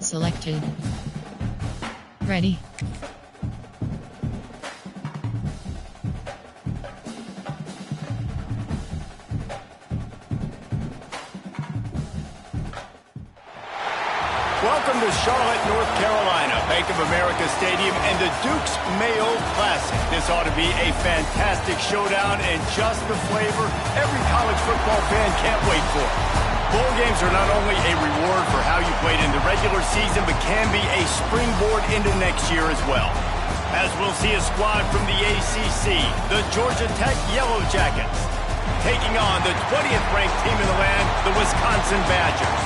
selected. Ready. Welcome to Charlotte, North Carolina, Bank of America Stadium, and the Duke's Mayo Classic. This ought to be a fantastic showdown and just the flavor every college football fan can't wait for. Bowl games are not only a reward for how you played in the regular season, but can be a springboard into next year as well. As we'll see a squad from the ACC, the Georgia Tech Yellow Jackets, taking on the 20th ranked team in the land, the Wisconsin Badgers.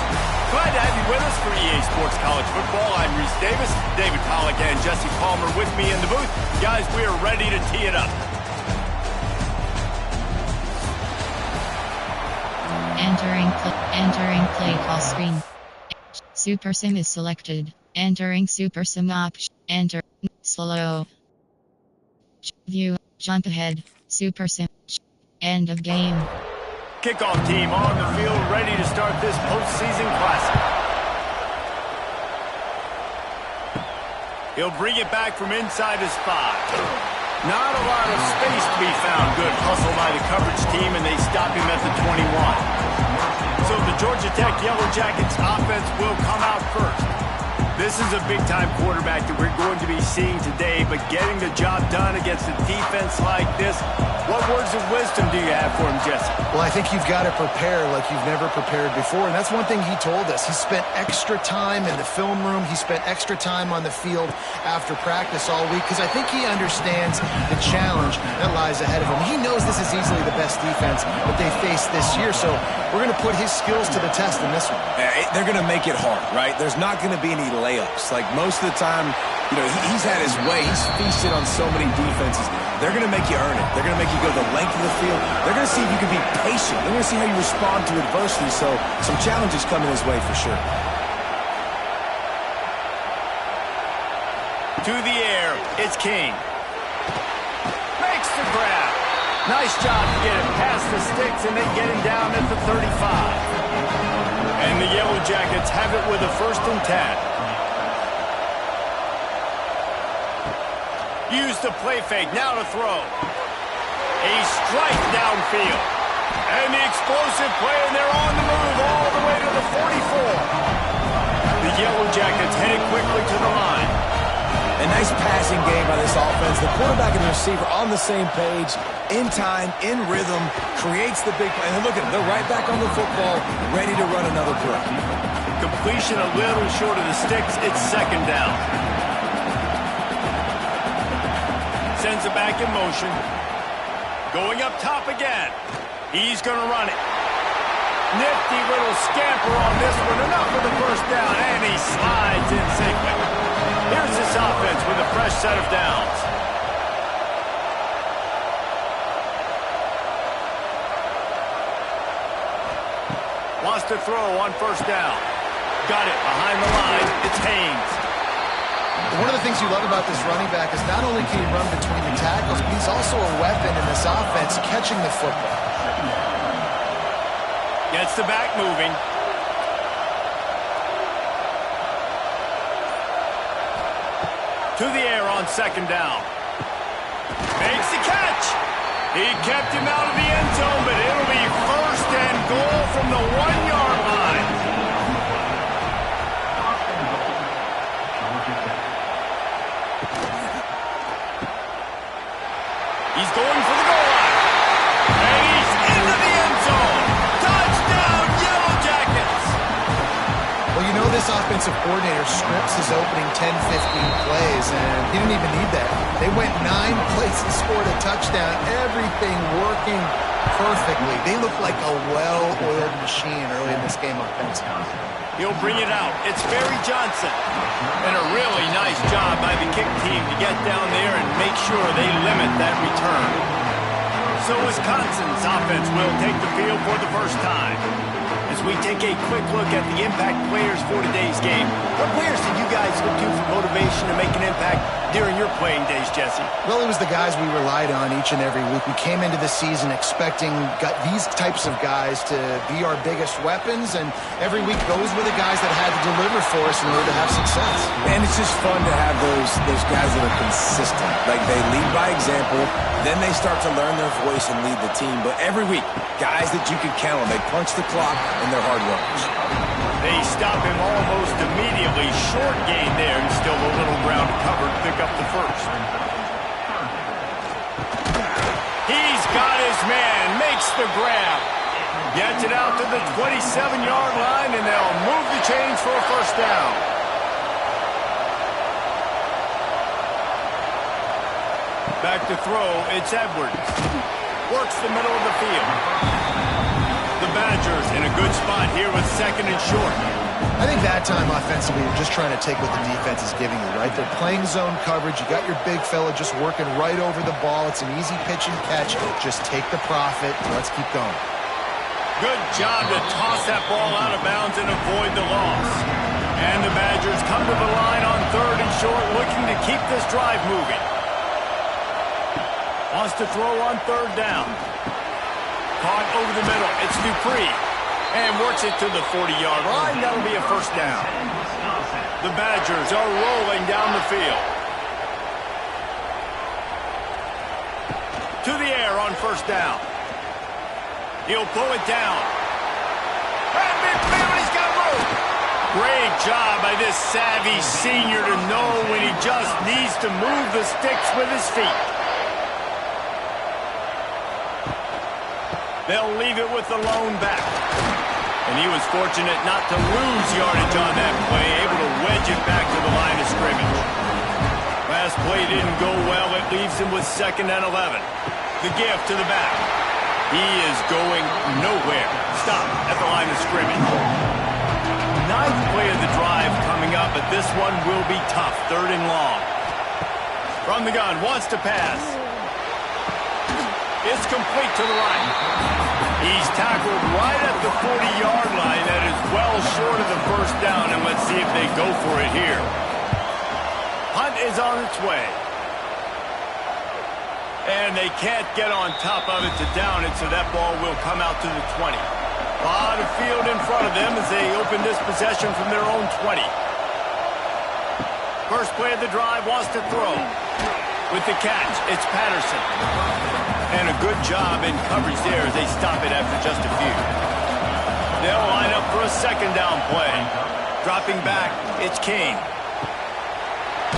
Glad to have you with us for EA Sports College Football. I'm Reese Davis, David Pollack and Jesse Palmer with me in the booth. Guys, we are ready to tee it up. Entering play call screen. Super Sim is selected. Entering Super Sim option. Enter. Slow. View. Jump ahead. Super Sim. End of game. Kickoff team on the field, ready to start this postseason classic. He'll bring it back from inside his 5. Not a lot of space to be found. Good hustle by the coverage team, and they stop him at the 21. So the Georgia Tech Yellow Jackets offense will come out first. This is a big-time quarterback that we're going to be seeing today, but getting the job done against a defense like this, what words of wisdom do you have for him, Jesse? Well, I think you've got to prepare like you've never prepared before, and that's one thing he told us. He spent extra time in the film room. He spent extra time on the field after practice all week because I think he understands the challenge that lies ahead of him. He knows this is easily the best defense that they face this year, so we're going to put his skills to the test in this one. They're going to make it hard, right? There's not going to be any layups. Like most of the time, you know, he's had his way. He's feasted on so many defenses. They're going to make you earn it. They're going to make you go the length of the field. They're going to see if you can be patient. They're going to see how you respond to adversity. So some challenges coming his way for sure. To the air, it's King. Makes the grab. Nice job to get him past the sticks and then get him down at the 35. And the Yellow Jackets have it with a 1st and 10. Use the play fake, now to throw. A strike downfield. And the explosive play, and they're on the move all the way to the 44. The Yellow Jackets headed quickly to the line. A nice passing game by this offense. The quarterback and the receiver on the same page, in time, in rhythm, creates the big play. And look at them, they're right back on the football, ready to run another play. Completion a little short of the sticks. It's 2nd down. Sends it back in motion. Going up top again. He's going to run it. Nifty little scamper on this one. Enough for the 1st down, and he slides in safely. Here's this offense with a fresh set of downs. Wants to throw on 1st down. Got it behind the line. It's Haynes. One of the things you love about this running back is not only can he run between the tackles, but he's also a weapon in this offense catching the football. Gets the back moving. To the air on 2nd down. Makes the catch. He kept him out of the end zone, but it'll be 1st and goal from the 1-yard line. He's going for the goal line. And he's into the end zone. Touchdown, Yellow Jackets. Well, you know this offensive coordinator scripts his opening 10, 15 plays, and he didn't even need that. They went 9 plays and scored a touchdown. Everything working perfectly. They look like a well-oiled machine early in this game offensively. He'll bring it out. It's Barry Johnson. And a really nice job by the kick team to get down there and make sure they limit that return. So Wisconsin's offense will take the field for the 1st time. As we take a quick look at the impact players for today's game, what players did you guys look to for motivation to make an impact during your playing days, Jesse? Well, it was the guys we relied on each and every week. We came into the season expecting these types of guys to be our biggest weapons, and every week those were the guys that had to deliver for us in order to have success. And it's just fun to have those guys that are consistent. Like, they lead by example, then they start to learn their voice and lead the team. But every week, guys that you can count on, they punch the clock and they're hard runners. They stop him almost immediately. Short gain there, and still a little ground to cover to pick up the first. He's got his man, makes the grab. Gets it out to the 27-yard line, and they'll move the chains for a first down. Back to throw, it's Edwards. Works the middle of the field. The Badgers in a good spot here with second and short. I think that time offensively, you're just trying to take what the defense is giving you, right? They're playing zone coverage. You got your big fella just working right over the ball. It's an easy pitch and catch. Just take the profit. Let's keep going. Good job to toss that ball out of bounds and avoid the loss. And the Badgers come to the line on third and short, looking to keep this drive moving. Wants to throw on third down. Caught over the middle. It's Dupree. And works it to the 40-yard line. That'll be a first down. The Badgers are rolling down the field. To the air on first down. He'll pull it down. And McMillan's got room. Great job by this savvy senior to know when he just needs to move the sticks with his feet. They'll leave it with the lone back. And he was fortunate not to lose yardage on that play, able to wedge it back to the line of scrimmage. Last play didn't go well. It leaves him with second and 11. The gift to the back. He is going nowhere. Stop at the line of scrimmage. Ninth play of the drive coming up, but this one will be tough. Third and long. From the gun, wants to pass. It's complete to the right. He's tackled right at the 40-yard line. That is well short of the first down, and let's see if they go for it here. Hunt is on its way. And they can't get on top of it to down it, so that ball will come out to the 20. A lot of field in front of them as they open this possession from their own 20. First play of the drive, wants to throw. With the catch, it's Patterson. And a good job in coverage there as they stop it after just a few. They'll line up for a second down play. Dropping back, it's King.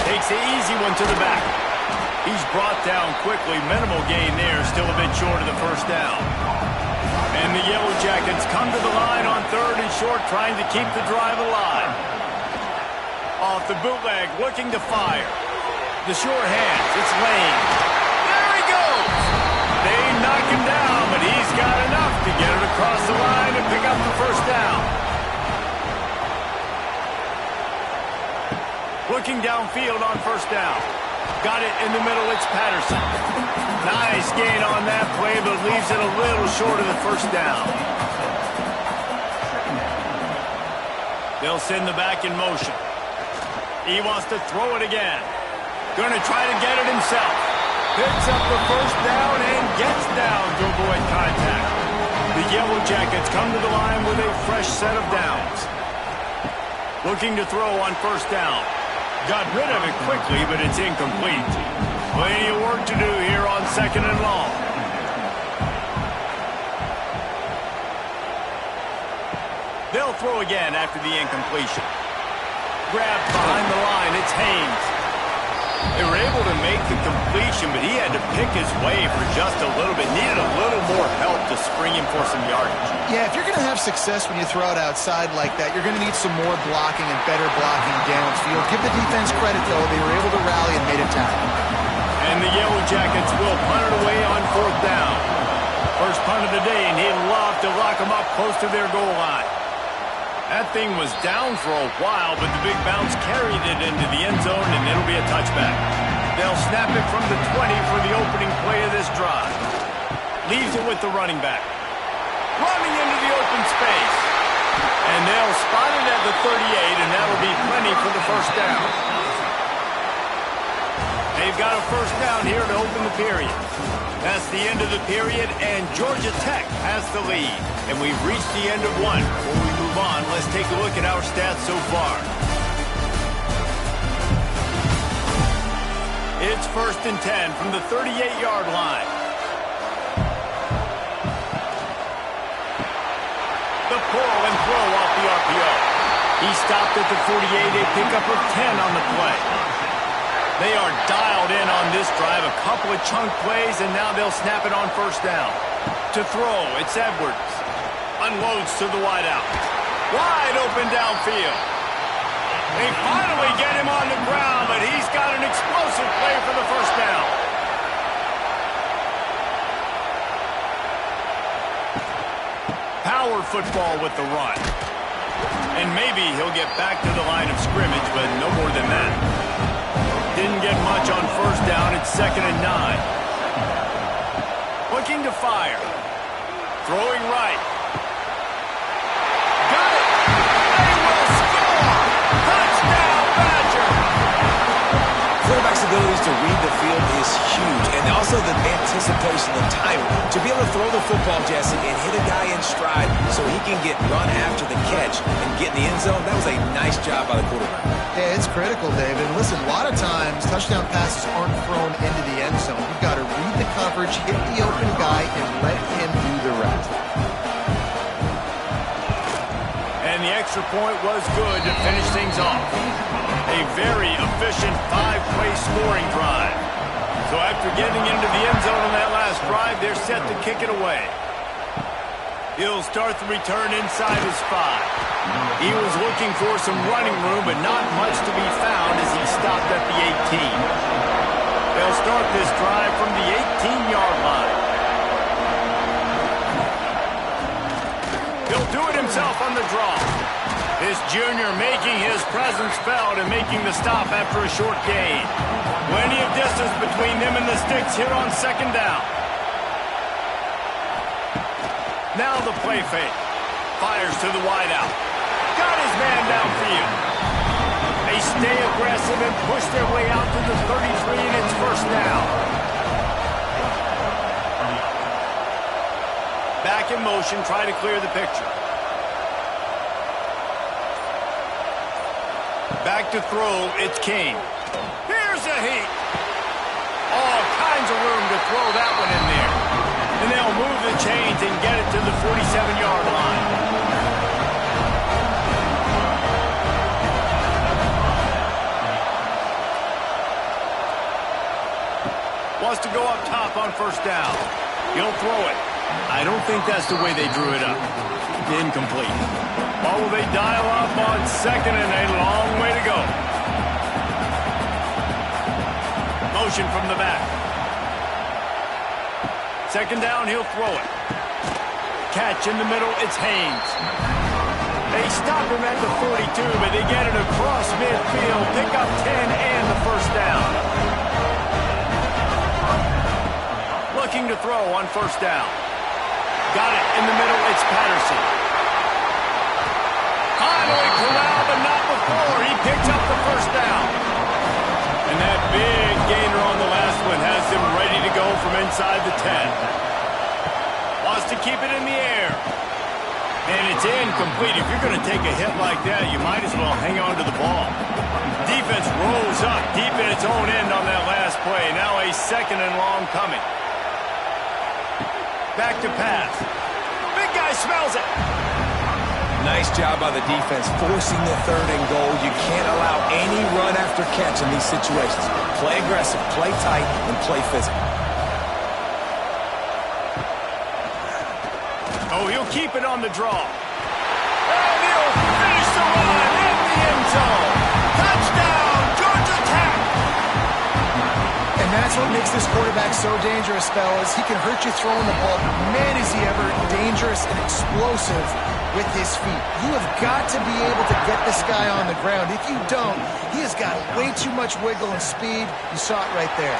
Takes the easy one to the back. He's brought down quickly. Minimal gain there, still a bit short of the first down. And the Yellow Jackets come to the line on third and short, trying to keep the drive alive. Off the bootleg, looking to fire. The short hands, it's Lane. There he goes! They knock him down, but he's got enough to get it across the line and pick up the first down. Looking downfield on first down. Got it in the middle, it's Patterson. Nice gain on that play, but leaves it a little short of the first down. They'll send the back in motion. He wants to throw it again. Going to try to get it himself. Picks up the first down and gets down to avoid contact. The Yellow Jackets come to the line with a fresh set of downs. Looking to throw on first down. Got rid of it quickly, but it's incomplete. Plenty of work to do here on second and long. They'll throw again after the incompletion. Grabbed behind the line, it's Haynes. They were able to make the completion, but he had to pick his way for just a little bit. Needed a little more help to spring him for some yardage. Yeah, if you're going to have success when you throw it outside like that, you're going to need some more blocking and better blocking downfield. Give the defense credit, though. They were able to rally and made a tackle. And the Yellow Jackets will punt it away on fourth down. First punt of the day, and he'd love to lock them up close to their goal line. That thing was down for a while, but the big bounce carried it into the end zone, and it'll be a touchback. They'll snap it from the 20 for the opening play of this drive. Leaves it with the running back. Running into the open space. And they'll spot it at the 38, and that'll be plenty for the first down. They've got a first down here to open the period. That's the end of the period, and Georgia Tech has the lead. And we've reached the end of one. Before we move on, let's take a look at our stats so far. It's 1st and 10 from the 38-yard line. The pull and throw off the RPO. He stopped at the 48, a pickup of 10 on the play. They are dialed in on this drive, a couple of chunk plays, and now they'll snap it on first down. To throw, it's Edwards. Unloads to the wideout. Wide open downfield. They finally get him on the ground, but he's got an explosive play for the first down. Power football with the run. And maybe he'll get back to the line of scrimmage, but no more than that. Didn't get much on first down. It's 2nd and 9. Looking to fire. Throwing right. Got it. They will score. Touchdown, Badger. Quarterback's abilities to read the field is huge, and also the anticipation, the timing. To be able to throw the football, Jesse, and hit a guy in stride so he can get run after the catch and get in the end zone, that was a nice job by the quarterback. Yeah, it's critical, David. Listen, a lot of times touchdown passes aren't thrown into the end zone. You've got to read the coverage, hit the open guy, and let him do the rest. And the extra point was good to finish things off. A very efficient 5-play scoring drive. So after getting into the end zone on that last drive, they're set to kick it away. He'll start the return inside his 5. He was looking for some running room, but not much to be found as he stopped at the 18. They'll start this drive from the 18-yard line. He'll do it himself on the draw. This junior making his presence felt and making the stop after a short gain. Plenty of distance between them and the sticks here on 2nd down. Now the play fake. Fires to the wideout. Got his man downfield. They stay aggressive and push their way out to the 33, and it's first down. Back in motion, try to clear the picture. Back to throw, it's King. Here's a heat. All kinds of room to throw that one in there. And they'll move the chains and get it to the 47-yard line. Wants to go up top on first down. He'll throw it. I don't think that's the way they drew it up. Incomplete. Or will they dial up on 2nd and a long way to go? Motion from the back. 2nd down, he'll throw it. Catch in the middle, it's Haynes. They stop him at the 42, but they get it across midfield. Pick up 10 and the first down. Looking to throw on first down. Got it in the middle, it's Patterson. Finally corralled, but not before. He picks up the first down. And that big gainer on the last one has him ready to go from inside the 10. Wants to keep it in the air. And it's incomplete. If you're going to take a hit like that, you might as well hang on to the ball. Defense rose up deep in its own end on that last play. Now a 2nd and long coming. Back to pass. Big guy smells it. Nice job by the defense forcing the 3rd and goal. You can't allow any run after catch in these situations. Play aggressive, play tight, and play physical. Oh, he'll keep it on the draw. And he'll finish the run in the end zone. Touchdown, Georgia Tech. And that's what makes this quarterback so dangerous, fellas. He can hurt you throwing the ball. Man, is he ever dangerous and explosive with his feet. You have got to be able to get this guy on the ground. If you don't, he has got way too much wiggle and speed. You saw it right there.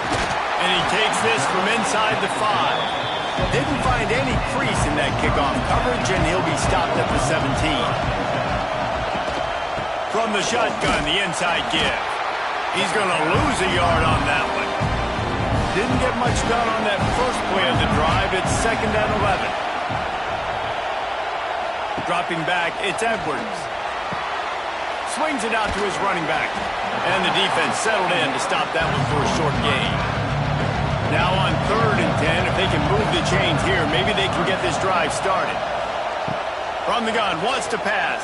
And he takes this from inside the 5. Didn't find any crease in that kickoff coverage, and he'll be stopped at the 17. From the shotgun, the inside give. He's going to lose a yard on that one. Didn't get much done on that first play of the drive. It's 2nd and 11. Dropping back, it's Edwards. Swings it out to his running back. And the defense settled in to stop that one for a short gain. Now on 3rd and 10, if they can move the chains here, maybe they can get this drive started. From the gun, wants to pass.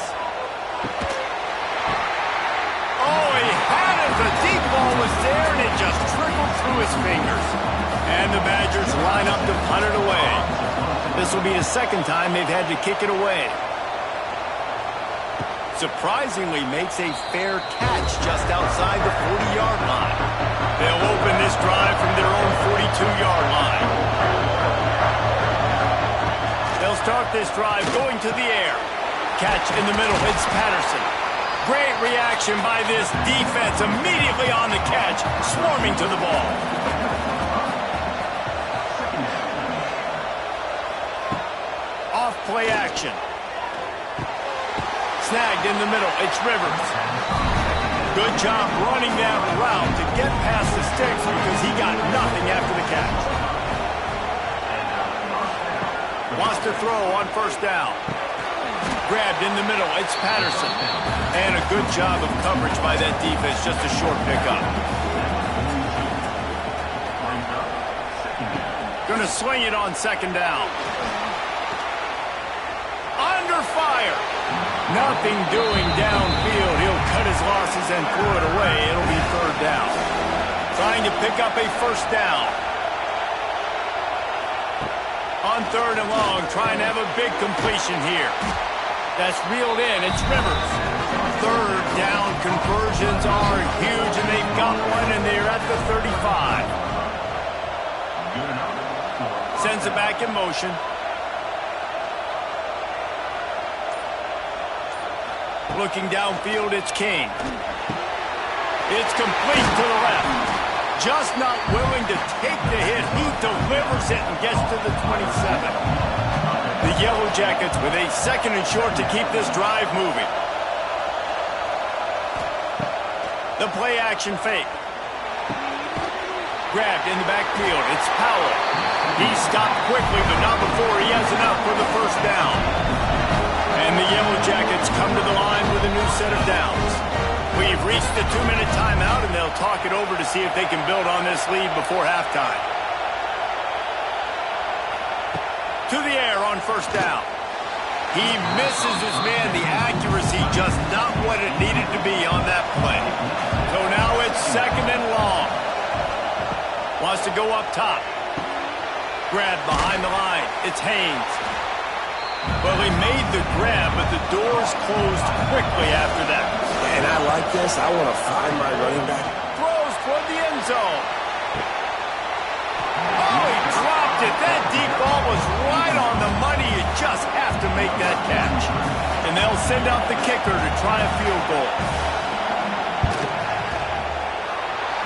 Oh, he had it. The deep ball was there, and it just trickled through his fingers. And the Badgers line up to punt it away. This will be the 2nd time they've had to kick it away. Surprisingly makes a fair catch just outside the 40-yard line. They'll open this drive from their own 42-yard line. They'll start this drive going to the air. Catch in the middle, it's Patterson. Great reaction by this defense immediately on the catch, swarming to the ball. Off play action. Snagged in the middle, it's Rivers. Good job running that route to get past the sticks because he got nothing after the catch. Wants to throw on 1st down. Grabbed in the middle, it's Patterson. And a good job of coverage by that defense, just a short pickup. Gonna swing it on 2nd down. Under fire. Nothing doing downfield. He'll cut his losses and throw it away. It'll be 3rd down. Trying to pick up a 1st down. On 3rd and long, trying to have a big completion here. That's reeled in. It's Rivers. 3rd down conversions are huge, and they've got one, and they're at the 35. Sends it back in motion. Looking downfield, it's King. It's complete to the left. Just not willing to take the hit. He delivers it and gets to the 27. The Yellow Jackets with a 2nd and short to keep this drive moving. The play action fake. Grabbed in the backfield. It's Powell. He stopped quickly, but not before he has enough for the 1st down. And the Yellow Jackets come to the line with a new set of downs. We've reached the 2-minute timeout, and they'll talk it over to see if they can build on this lead before halftime. To the air on 1st down. He misses his man. The accuracy just not what it needed to be on that play. So now it's 2nd and long. Wants to go up top. Grab behind the line. It's Haynes. Well, he made the grab, but the doors closed quickly after that. And I like this. I want to find my running back. Throws toward the end zone. Oh, he dropped it. That deep ball was right on the money. You just have to make that catch. And they'll send out the kicker to try a field goal.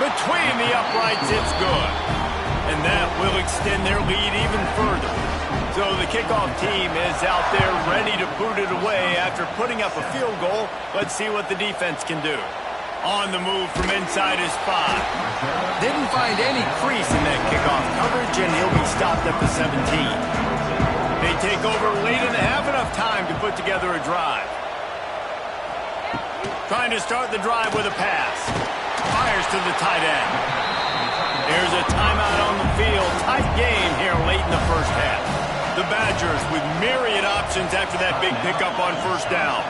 Between the uprights, it's good. And that will extend their lead even further. So the kickoff team is out there ready to boot it away after putting up a field goal. Let's see what the defense can do. On the move from inside his 5. Didn't find any crease in that kickoff coverage, and he'll be stopped at the 17. They take over late in the half, enough time to put together a drive. Trying to start the drive with a pass. Fires to the tight end. There's a timeout on the field. Tight game here late in the 1st half. The Badgers with myriad options after that big pickup on 1st down.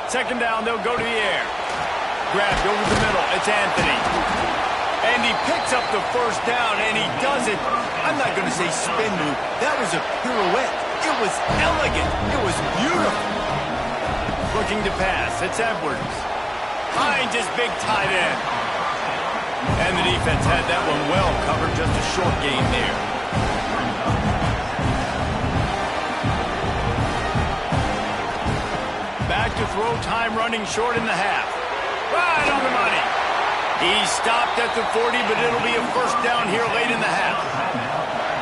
2nd down, they'll go to the air. Grabbed over the middle, it's Anthony. And he picks up the 1st down, and he does it. I'm not going to say spin move. That was a pirouette. It was elegant. It was beautiful. Looking to pass, it's Edwards. Finds his big tight end. And the defense had that one well covered, just a short gain there. Back to throw, time running short in the half. Right on the money. He stopped at the 40, but it'll be a 1st down here late in the half.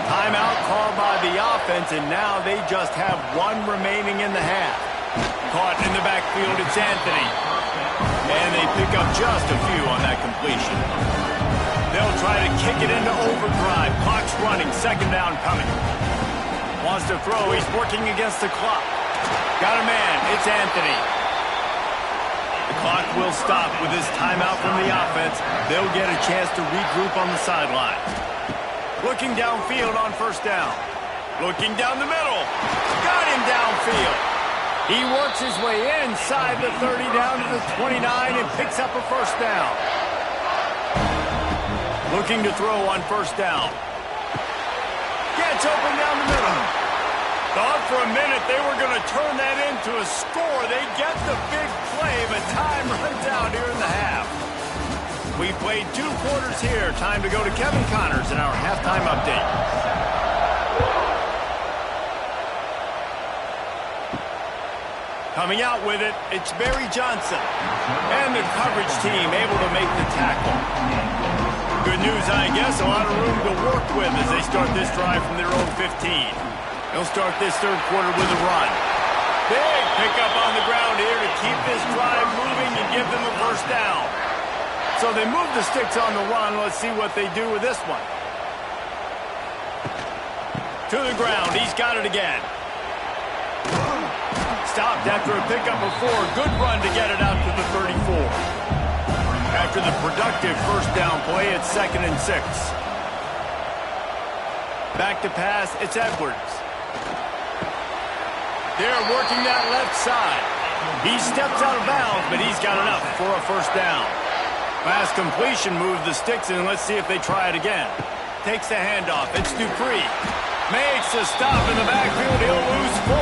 Timeout called by the offense, and now they just have 1 remaining in the half. Caught in the backfield, it's Anthony. And they pick up just a few on that completion. They'll try to kick it into overdrive. Clock's running, second down coming. Wants to throw, he's working against the clock. Got a man, it's Anthony. The clock will stop with this timeout from the offense. They'll get a chance to regroup on the sideline. Looking downfield on first down. Looking down the middle. Got him downfield. He works his way inside the 30 down to the 29 and picks up a first down. Looking to throw on first down. Gets open down the middle. Thought for a minute they were going to turn that into a score. They get the big play, but time runs out here in the half. We played 2 quarters here. Time to go to Kevin Connors in our halftime update. Coming out with it, it's Barry Johnson. And the coverage team able to make the tackle. Good news, I guess, a lot of room to work with as they start this drive from their own 15. They'll start this third quarter with a run. Big pickup on the ground here to keep this drive moving and give them a first down. So they move the sticks on the run. Let's see what they do with this one. To the ground, he's got it again. Stopped after a pickup of 4. Good run to get it out to the 34. After the productive first down play, it's 2nd and 6. Back to pass, it's Edwards. They're working that left side. He steps out of bounds, but he's got enough for a first down. Pass completion moved the sticks in. Let's see if they try it again. Takes the handoff. It's Dupree. Makes a stop in the backfield. He'll lose 4.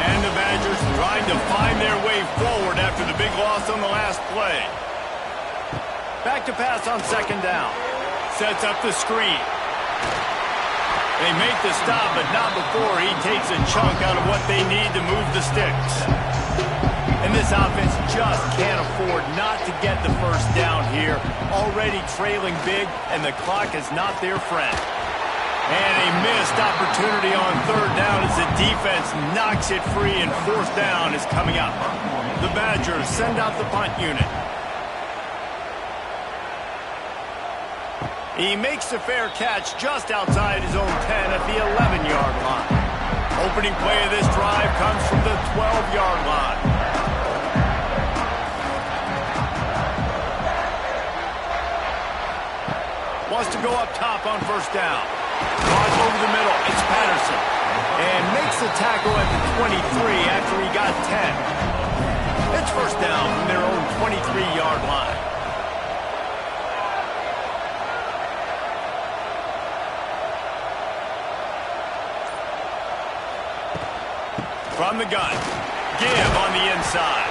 And the Badgers trying to find their way forward after the big loss on the last play. Back to pass on second down. Sets up the screen. They make the stop, but not before he takes a chunk out of what they need to move the sticks. And this offense just can't afford not to get the first down here. Already trailing big, and the clock is not their friend. And a missed opportunity on third down as the defense knocks it free, and fourth down is coming up. The Badgers send out the punt unit. He makes the fair catch just outside his own 10 at the 11-yard line. Opening play of this drive comes from the 12-yard line. Wants to go up top on first down. Caught over the middle, it's Patterson. And makes the tackle at the 23 after he got 10. It's first down from their own 23-yard line. From the gun, give on the inside.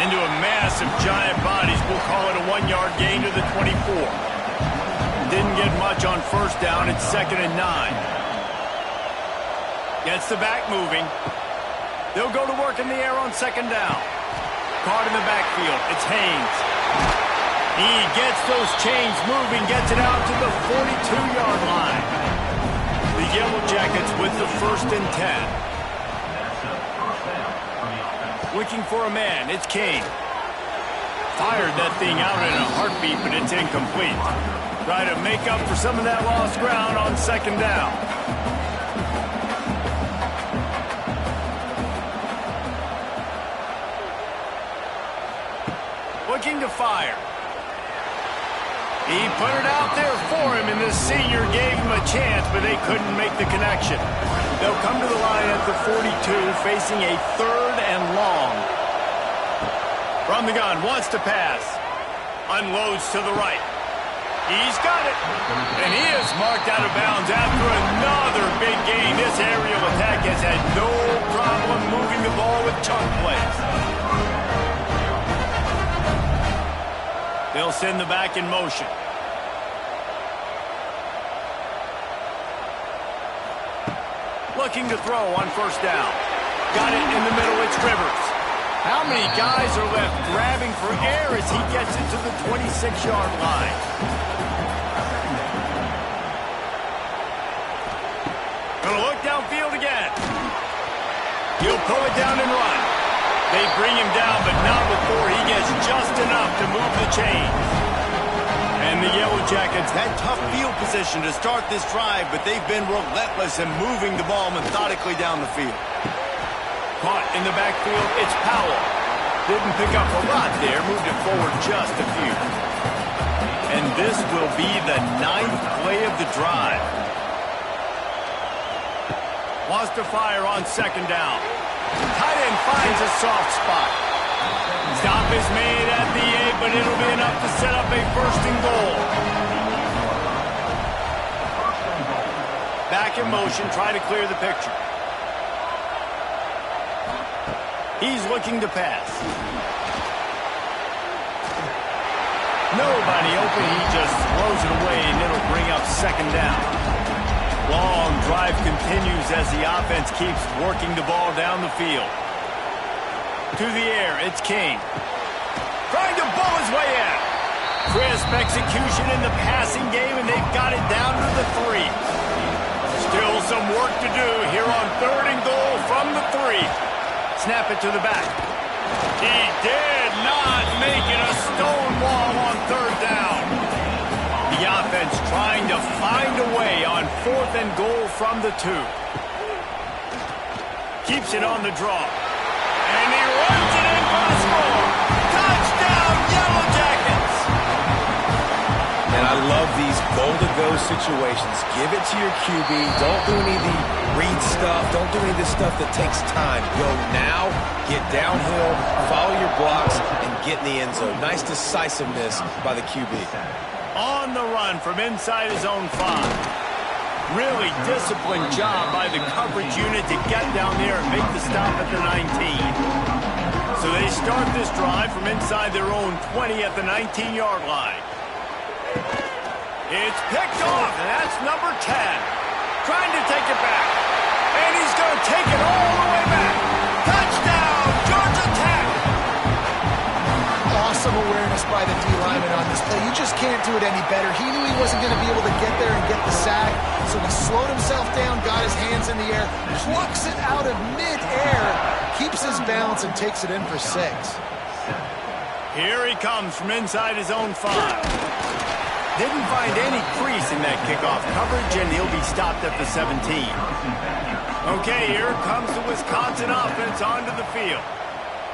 Into a massive giant bodies, we'll call it a 1-yard gain to the 24. Didn't get much on first down. It's 2nd and 9. Gets the back moving. They'll go to work in the air on second down. Caught in the backfield. It's Haynes. He gets those chains moving, gets it out to the 42-yard line. The Yellow Jackets with the 1st and 10. Looking for a man. It's Kane. Fired that thing out in a heartbeat, but it's incomplete. Try to make up for some of that lost ground on second down. Looking to fire. He put it out there for him, and the senior gave him a chance, but they couldn't make the connection. They'll come to the line at the 42, facing a 3rd and long. From the gun, wants to pass. Unloads to the right. He's got it. And he is marked out of bounds after another big gain. This aerial attack has had no problem moving the ball with chunk plays. They'll send the back in motion. Looking to throw on first down. Got it in the middle, it's Rivers. How many guys are left grabbing for air as he gets into the 26-yard line? Gonna look downfield again. He'll pull it down and run. They bring him down, but not before he gets just enough to move the chains. And the Yellow Jackets had tough field position to start this drive, but they've been relentless in moving the ball methodically down the field. Caught in the backfield, it's Powell. Didn't pick up a lot there, moved it forward just a few. And this will be the 9th play of the drive. Wants to fire on 2nd down. Tight end finds a soft spot. Stop is made at the 8, but it'll be enough to set up a 1st and goal. Back in motion, try to clear the picture. He's looking to pass. Nobody open, he just throws it away, and it'll bring up 2nd down. Long drive continues as the offense keeps working the ball down the field. To the air, it's King. Trying to bowl his way in. Crisp execution in the passing game, and they've got it down to the 3. Still some work to do here on 3rd and goal from the 3. Snap it to the back. He did not make it a stone wall on 3rd down. The offense trying to find a way on 4th and goal from the 2. Keeps it on the draw. And he runs it in for the score. Touchdown, Yellow Jackets! And I love these goal-to-go situations. Give it to your QB. Don't do any of the read stuff. Don't do any of this stuff that takes time. Go now, get downhill, follow your blocks, and get in the end zone. Nice decisiveness by the QB. On the run from inside his own 5. Really disciplined job by the coverage unit to get down there and make the stop at the 19. So they start this drive from inside their own 20 at the 19-yard line. It's picked off, and that's number 10. Trying to take it back. And he's going to take it all the way back. Touchdown, Georgia Tech! Awesome awareness by the D-lineman on this play. You just can't do it any better. He knew he wasn't going to be able to get there and get the sack, so he slowed himself down, got his hands in the air, plucks it out of mid-air, keeps his balance, and takes it in for 6. Here he comes from inside his own 5. Didn't find any crease in that kickoff coverage, and he'll be stopped at the 17. Okay, here comes the Wisconsin offense onto the field.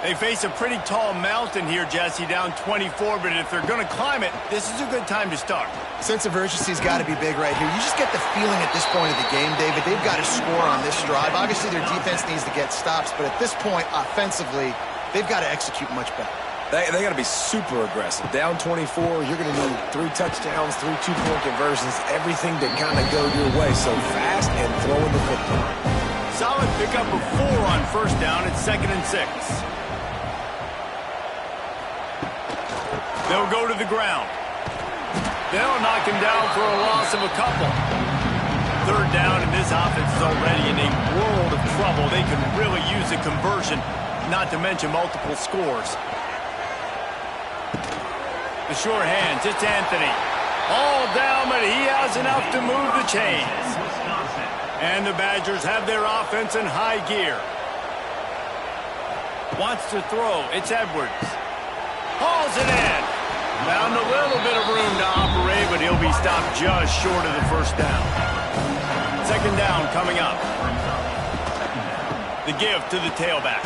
They face a pretty tall mountain here, Jesse, down 24, but if they're going to climb it, this is a good time to start. Sense of urgency's got to be big right here. You just get the feeling at this point of the game, David, they've got to score on this drive. Obviously, their defense needs to get stops, but at this point, offensively, they've got to execute much better. They got to be super aggressive. Down 24, you're going to need 3 touchdowns, 3 two-point conversions, everything to kind of go your way. So fast and throwing the football. Solid pickup of 4 on 1st down at 2nd and 6. They'll go to the ground. They'll knock him down for a loss of a couple. 3rd down, and this offense is already in a world of trouble. They can really use a conversion, not to mention multiple scores. The sure hands, it's Anthony. All down, but he has enough to move the chains. And the Badgers have their offense in high gear. Wants to throw, it's Edwards. Hauls it in. Found a little bit of room to operate, but he'll be stopped just short of the 1st down. 2nd down coming up. The give to the tailback.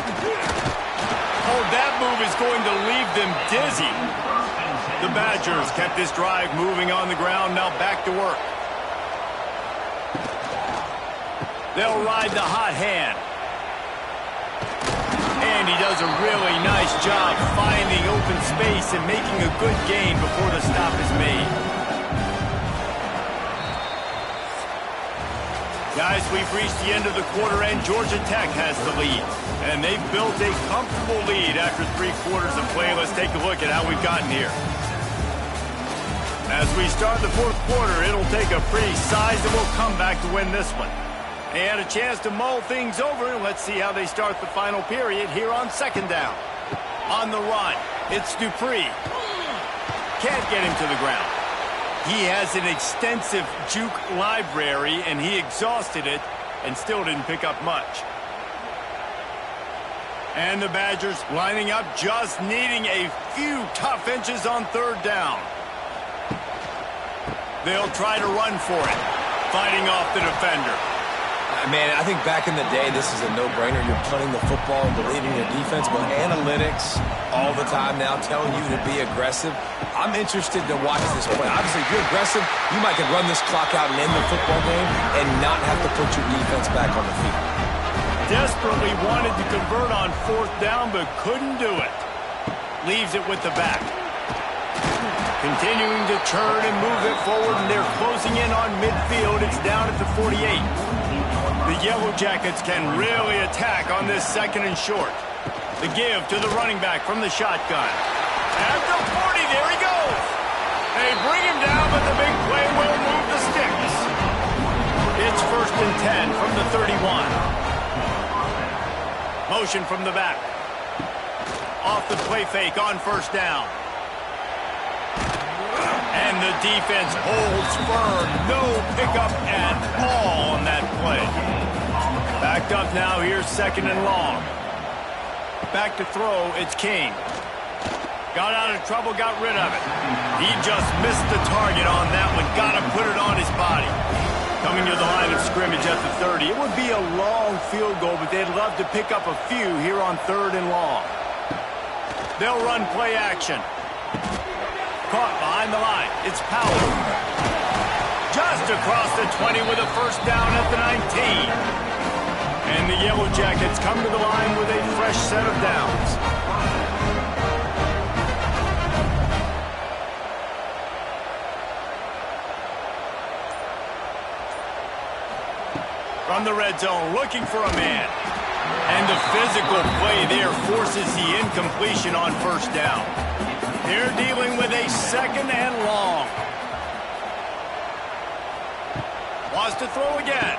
Oh, that move is going to leave them dizzy. The Badgers kept this drive moving on the ground, now back to work. They'll ride the hot hand. And he does a really nice job finding open space and making a good gain before the stop is made. Guys, we've reached the end of the quarter, and Georgia Tech has the lead. And they've built a comfortable lead after 3 quarters of play. Let's take a look at how we've gotten here. As we start the 4th quarter, it'll take a pretty sizable comeback to win this one. They had a chance to mull things over. Let's see how they start the final period here on 2nd down. On the run, it's Dupree. Can't get him to the ground. He has an extensive juke library, and he exhausted it and still didn't pick up much. And the Badgers lining up, just needing a few tough inches on third down. They'll try to run for it, fighting off the defender. Man, I think back in the day, this is a no-brainer. You're punting the football and believing in your defense, but analytics all the time now telling you to be aggressive. I'm interested to watch this play. Obviously, if you're aggressive, you might could run this clock out and end the football game and not have to put your defense back on the field. Desperately wanted to convert on fourth down, but couldn't do it. Leaves it with the back. Continuing to turn and move it forward, and they're closing in on midfield. It's down at the 48. The Yellow Jackets can really attack on this second and short. The give to the running back from the shotgun. At the 40, there he goes. They bring him down, but the big play will move the sticks. It's 1st and 10 from the 31. Motion from the back. Off the play fake on 1st down. And the defense holds firm. No pickup at all on that play. Backed up now. Here's 2nd and long. Back to throw. It's King. Got out of trouble, got rid of it. He just missed the target on that one. Got to put it on his body. Coming to the line of scrimmage at the 30. It would be a long field goal, but they'd love to pick up a few here on 3rd and long. They'll run play action. Caught behind the line. It's Powell. Just across the 20 with a 1st down at the 19. And the Yellow Jackets come to the line with a fresh set of downs. From the red zone, looking for a man. And the physical play there forces the incompletion on 1st down. They're dealing with a 2nd and long. Wants to throw again.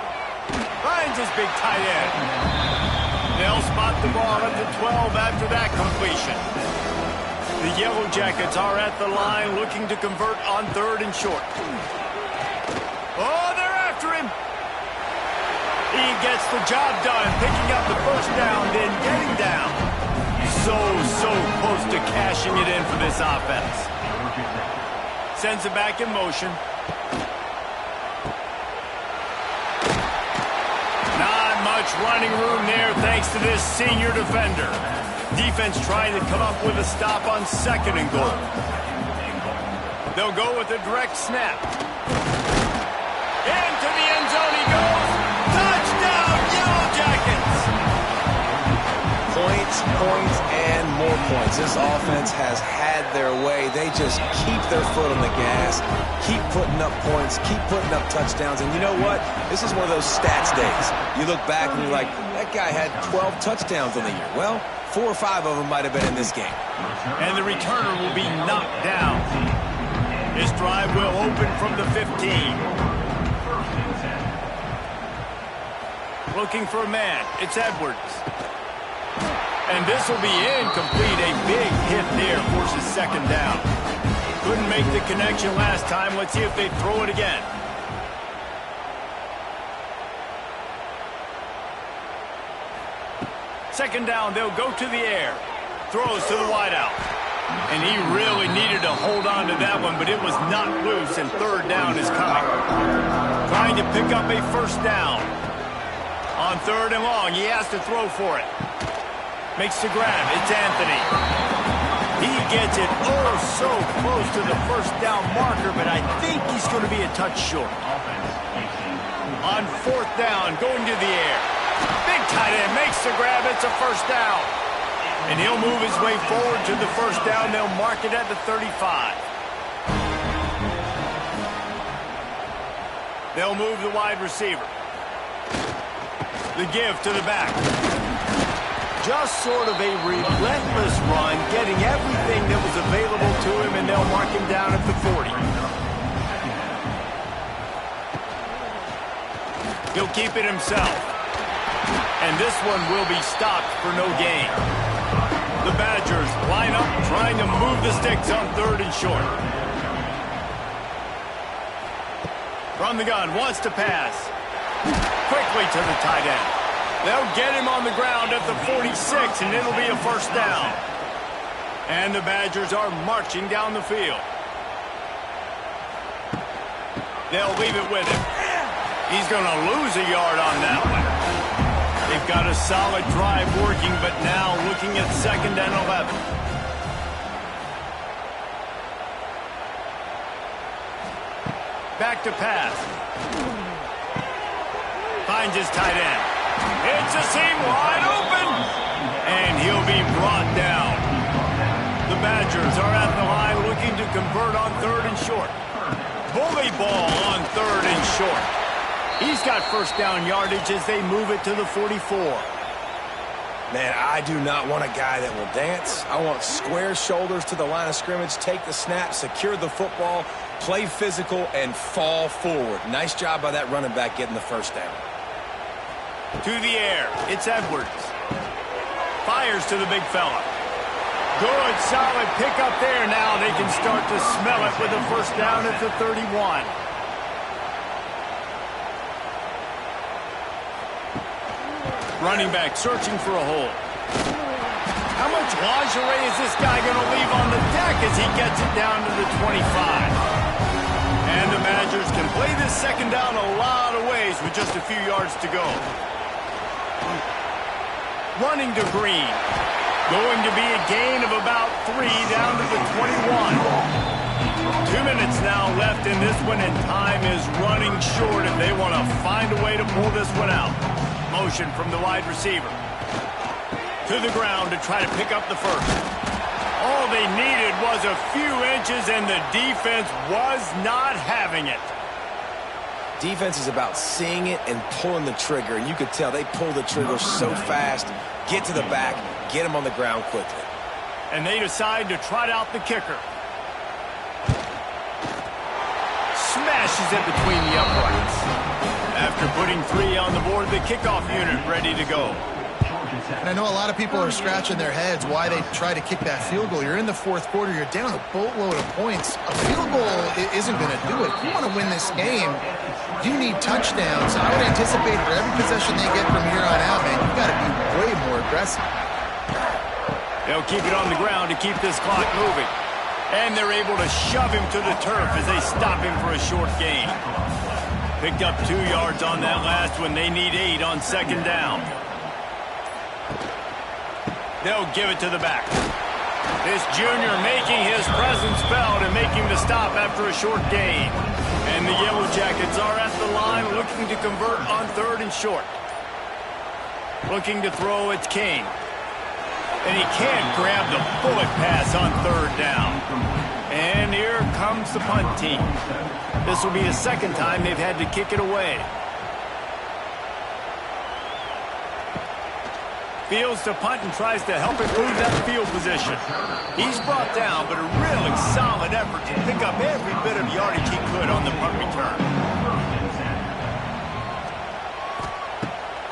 Finds his big tight end. They'll spot the ball at the 12 after that completion. The Yellow Jackets are at the line looking to convert on 3rd and short. Oh, they're after him. He gets the job done, picking up the 1st down, then getting down. So close to cashing it in for this offense. Sends it back in motion. Not much running room there thanks to this senior defender. Defense trying to come up with a stop on 2nd and goal. They'll go with a direct snap. Into the end zone he goes. Touchdown, Yellow Jackets! Points, and more points. This offense has had their way. They just keep their foot on the gas, keep putting up points, keep putting up touchdowns. And you know what? This is one of those stats days. You look back and you're like, that guy had 12 touchdowns on the year. Well, 4 or 5 of them might have been in this game. And the returner will be knocked down. This drive will open from the 15. Looking for a man. It's Edwards. And this will be incomplete. A big hit there forces 2nd down. Couldn't make the connection last time. Let's see if they throw it again. Second down, they'll go to the air. Throws to the wideout. And he really needed to hold on to that one, but it was not loose, and 3rd down is coming. Trying to pick up a 1st down. On 3rd and long, he has to throw for it. Makes the grab. It's Anthony. He gets it so close to the 1st down marker, but I think he's going to be a touch short. On 4th down, going to the air. Big tight end makes the grab. It's a 1st down. And he'll move his way forward to the 1st down. They'll mark it at the 35. They'll move the wide receiver. The give to the back. Just sort of a relentless run, getting everything that was available to him, and they'll mark him down at the 40. He'll keep it himself. And this one will be stopped for no gain. The Badgers line up, trying to move the sticks on 3rd and short. From the gun, wants to pass. Quickly to the tight end. They'll get him on the ground at the 46, and it'll be a first down. And the Badgers are marching down the field. They'll leave it with him. He's going to lose a yard on that one. They've got a solid drive working, but now looking at 2nd and 11. Back to pass. Finds his tight end. It's a seam wide open. And he'll be brought down. The Badgers are at the line looking to convert on 3rd and short. Bully ball on 3rd and short. He's got first down yardage as they move it to the 44. Man, I do not want a guy that will dance. I want square shoulders to the line of scrimmage, take the snap, secure the football, play physical, and fall forward. Nice job by that running back getting the first down. To the air, it's Edwards. Fires to the big fella. Good, solid pickup there. Now they can start to smell it with a first down at the 31. Running back searching for a hole. How much lingerie is this guy going to leave on the deck as he gets it down to the 25? And the Badgers can play this 2nd down a lot of ways with just a few yards to go. Running to Green. Going to be a gain of about 3 down to the 21. 2 minutes now left in this one, and time is running short if they want to find a way to pull this one out. Motion from the wide receiver. To the ground to try to pick up the first. All they needed was a few inches, and the defense was not having it. Defense is about seeing it and pulling the trigger, and you could tell they pull the trigger so fast, get to the back, get him on the ground quickly. And they decide to trot out the kicker. Smashes it between the uprights. After putting 3 on the board, the kickoff unit ready to go. And I know a lot of people are scratching their heads why they try to kick that field goal. You're in the 4th quarter. You're down a boatload of points. A field goal isn't going to do it. If you want to win this game, you need touchdowns. I would anticipate for every possession they get from here on out, man, you've got to be way more aggressive. They'll keep it on the ground to keep this clock moving. And they're able to shove him to the turf as they stop him for a short gain. Picked up 2 yards on that last one. They need 8 on 2nd down. They'll give it to the back. This junior making his presence felt and making the stop after a short gain. And the Yellow Jackets are at the line looking to convert on 3rd and short. Looking to throw, it's Kane. And he can't grab the bullet pass on 3rd down. And here comes the punt team. This will be the 2nd time they've had to kick it away. Fields to punt and tries to help improve that field position. He's brought down, but a really solid effort to pick up every bit of yardage he could on the punt return.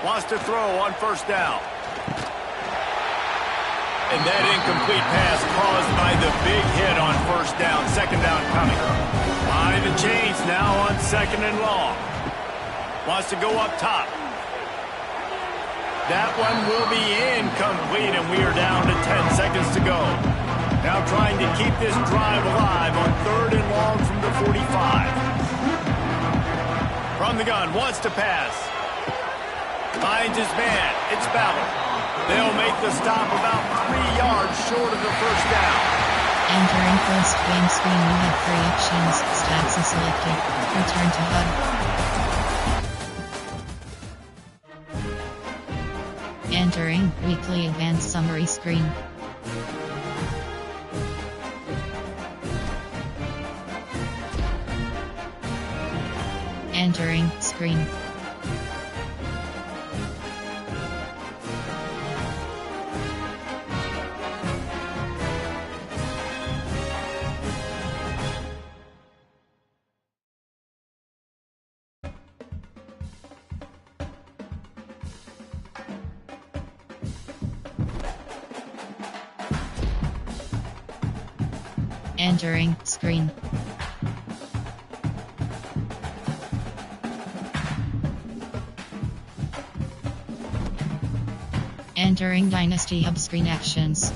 Wants to throw on 1st down. And that incomplete pass caused by the big hit on 1st down. 2nd down coming. Behind the chains now on 2nd and long. Wants to go up top. That one will be incomplete, and we are down to 10 seconds to go. Now trying to keep this drive alive on 3rd and long from the 45. From the gun, wants to pass. Finds his man. It's Ballard. They'll make the stop about 3 yards short of the 1st down. Entering first game screen, you have 3 options. Stats is selected. Return to HUD. Entering weekly advanced summary screen. Entering screen. Entering screen. Entering Dynasty Hub screen actions.